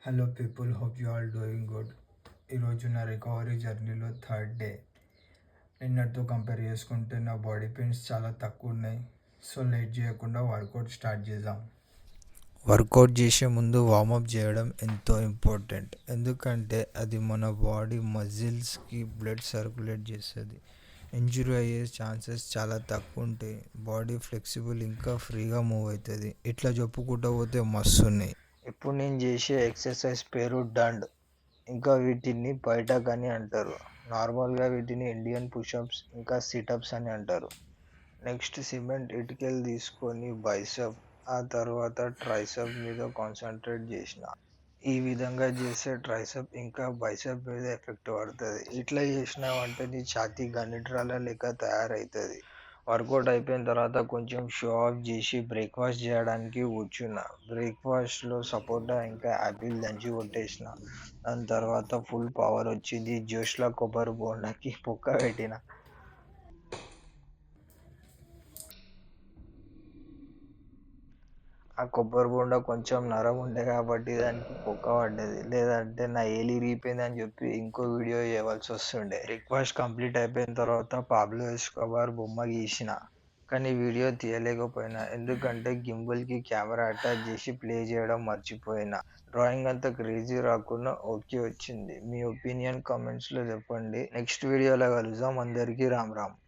Hello people, hope you all doing good. ఈరోజు నా recovery జర్నీలో థర్డ్ డే. నిన్నటితో కంపేర్ చేసుకుంటే నా బాడీ పెయిన్స్ చాలా తక్కువ ఉన్నాయి. సో లేట్ చేయకుండా వర్కౌట్ స్టార్ట్ చేద్దాం. వర్కౌట్ చేసే ముందు వార్మప్ చేయడం ఎంతో ఇంపార్టెంట్, ఎందుకంటే అది మన బాడీ మజిల్స్కి బ్లడ్ సర్క్యులేట్ చేస్తుంది. ఇంజురీ అయ్యే ఛాన్సెస్ చాలా తక్కువ ఉంటాయి. బాడీ ఫ్లెక్సిబుల్ ఇంకా ఫ్రీగా మూవ్ అవుతుంది. ఇట్లా చెప్పుకుంటూ పోతే మస్తు ఉన్నాయి. ఇప్పుడు నేను చేసే ఎక్సర్సైజ్ పేరు డండ్. ఇంకా వీటిని బయటక్ అని అంటారు. నార్మల్గా వీటిని ఇండియన్ పుషప్స్ ఇంకా సిటప్స్ అని అంటారు. నెక్స్ట్ సిమెంట్ ఇటుకలు తీసుకొని బైసెప్, ఆ తర్వాత ట్రైసెప్ మీద కాన్సన్ట్రేట్ చేసిన. ఈ విధంగా చేస్తే ట్రైసెప్ ఇంకా బైసెప్ మీద ఎఫెక్ట్ పడుతుంది. ఇట్లా చేసినావంటే నీ ఛాతీ గన్నిట్రాల లెక్క తయారవుతుంది. వర్కౌట్ అయిపోయిన తర్వాత కొంచెం షో ఆఫ్ చేసి బ్రేక్ఫాస్ట్ చేయడానికి కూర్చున్నా. బ్రేక్ఫాస్ట్లో సపోటా ఇంకా యాపిల్ దంచి కొట్టేసిన. దాని తర్వాత ఫుల్ పవర్ వచ్చింది. జ్యూస్లో కొబ్బరి బోండాకి పొక్క పెట్టిన. ఆ కొబ్బరి బోండా కొంచెం నరం ఉండే కాబట్టి దానికి పొక్క పడ్డది. లేదంటే నా ఏలు ఇరిగిపోయింది అని చెప్పి ఇంకో వీడియో చేయవలసి వస్తుండే. బ్రేక్ఫాస్ట్ కంప్లీట్ అయిపోయిన తర్వాత పాబ్లో ఎస్కోబార్ బొమ్మ గీసిన. కానీ వీడియో తీయలేకపోయినా, ఎందుకంటే గింబల్కి కెమెరా అటాచ్ చేసి ప్లే చేయడం మర్చిపోయినా. డ్రాయింగ్ అంత క్రేజీ రాకున్నా ఓకే వచ్చింది. మీ ఒపీనియన్ కామెంట్స్లో చెప్పండి. నెక్స్ట్ వీడియోలో కలుద్దాం. అందరికీ రామ్ రామ్.